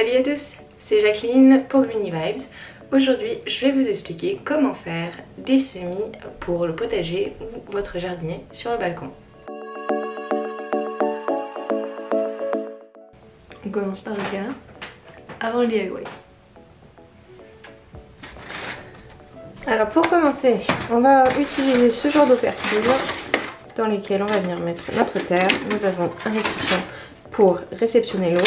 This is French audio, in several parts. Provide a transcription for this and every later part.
Salut à tous, c'est Jacqueline pour Greeny Vibes. Aujourd'hui, je vais vous expliquer comment faire des semis pour le potager ou votre jardinier sur le balcon. On commence par le câlin avant le DIY. Alors pour commencer, on va utiliser ce genre d'ouverture dans lesquelles on va venir mettre notre terre. Nous avons un récipient pour réceptionner l'eau.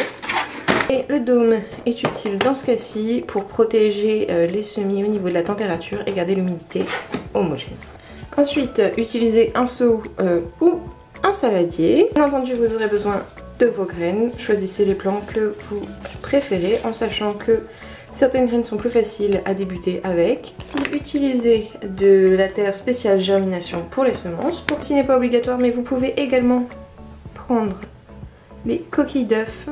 Et le dôme est utile dans ce cas-ci pour protéger les semis au niveau de la température et garder l'humidité homogène. Ensuite, utilisez un seau ou un saladier. Bien entendu, vous aurez besoin de vos graines. Choisissez les plants que vous préférez en sachant que certaines graines sont plus faciles à débuter avec. Utilisez de la terre spéciale germination pour les semences. Ce n'est pas obligatoire, mais vous pouvez également prendre les coquilles d'œufs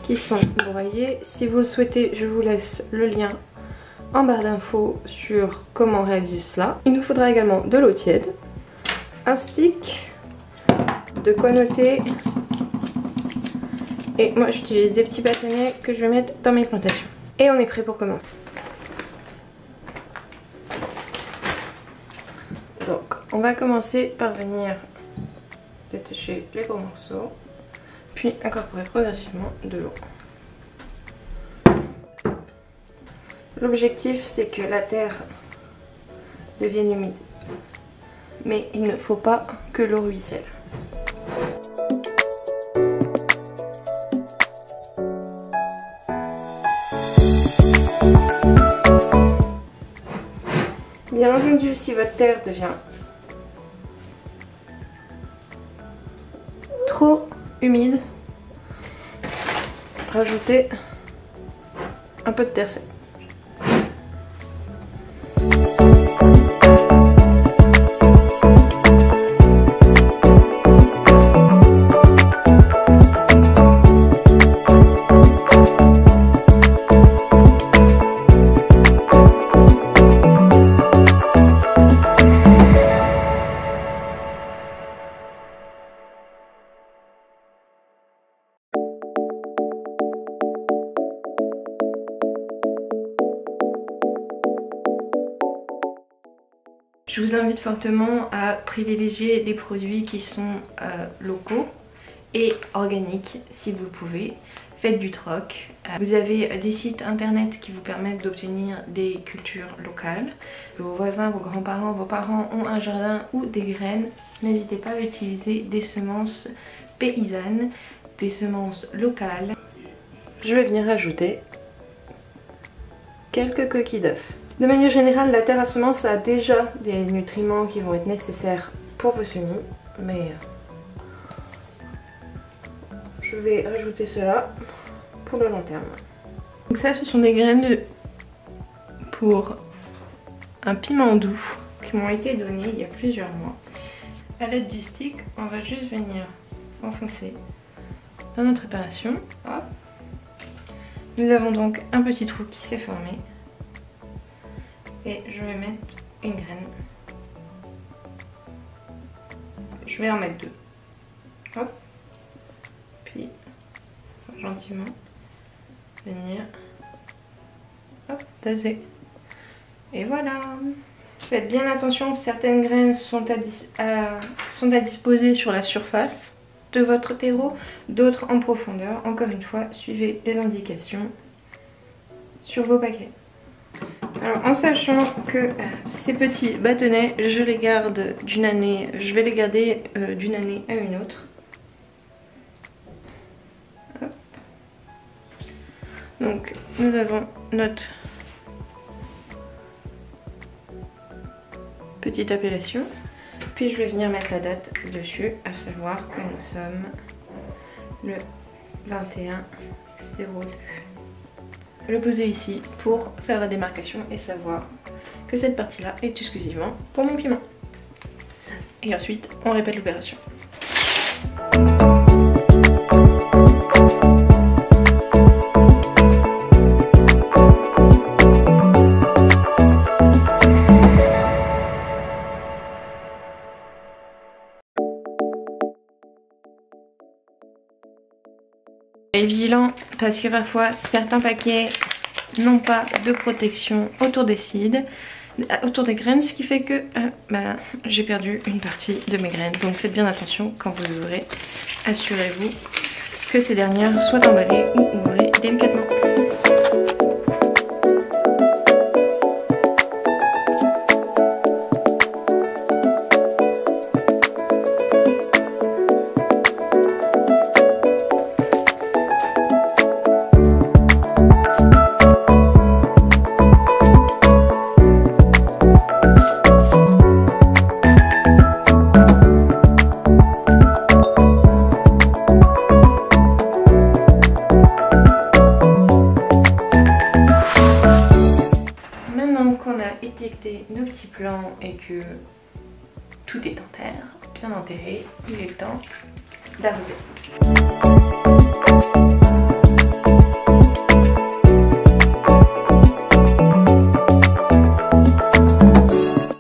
qui sont broyées. Si vous le souhaitez, je vous laisse le lien en barre d'infos sur comment réaliser cela. Il nous faudra également de l'eau tiède, un stick, de quoi noter, et moi j'utilise des petits bâtonnets que je vais mettre dans mes plantations. Et on est prêt pour commencer. Donc on va commencer par venir détacher les gros morceaux, puis incorporer progressivement de l'eau. L'objectif, c'est que la terre devienne humide, mais il ne faut pas que l'eau ruisselle. Bien entendu, si votre terre devient trop humide, rajoutez un peu de terre sèche. Je vous invite fortement à privilégier des produits qui sont locaux et organiques si vous le pouvez. Faites du troc. Vous avez des sites internet qui vous permettent d'obtenir des cultures locales. Vos voisins, vos grands-parents, vos parents ont un jardin ou des graines. N'hésitez pas à utiliser des semences paysannes, des semences locales. Je vais venir ajouter quelques coquilles d'œufs. De manière générale, la terre à semences a déjà des nutriments qui vont être nécessaires pour vos semis, mais je vais rajouter cela pour le long terme. Donc ça, ce sont des graines pour un piment doux qui m'ont été données il y a plusieurs mois. À l'aide du stick, on va juste venir enfoncer dans notre préparation. Hop. Nous avons donc un petit trou qui s'est formé. Et je vais mettre une graine. Je vais en mettre deux. Hop. Puis, gentiment, venir, hop, taser. Et voilà. Faites bien attention, certaines graines sont à disposer sur la surface de votre terreau, d'autres en profondeur. Encore une fois, suivez les indications sur vos paquets. Alors en sachant que ces petits bâtonnets, je les garde d'une année, je vais les garder d'une année à une autre. Hop. Donc nous avons notre petite appellation, puis je vais venir mettre la date dessus, à savoir que nous sommes le 21/02. Le poser ici pour faire la démarcation et savoir que cette partie là est exclusivement pour mon piment. Et ensuite on répète l'opération. Soyez vigilant parce que parfois certains paquets n'ont pas de protection autour des seeds, autour des graines, ce qui fait que j'ai perdu une partie de mes graines. Donc faites bien attention quand vous ouvrez. Assurez-vous que ces dernières soient emballées ou ouvrées délicatement. Étiqueter nos petits plants et que tout est en terre, bien enterré, il est le temps d'arroser.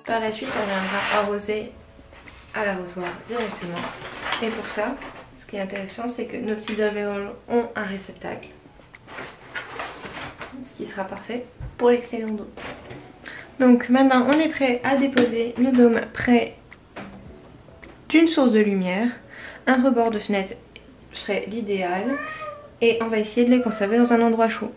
Par la suite, on viendra arroser à l'arrosoir directement. Et pour ça, ce qui est intéressant, c'est que nos petits alvéoles ont un réceptacle, ce qui sera parfait pour l'excédent d'eau. Donc maintenant on est prêt à déposer nos dômes près d'une source de lumière. Un rebord de fenêtre serait l'idéal et on va essayer de les conserver dans un endroit chaud.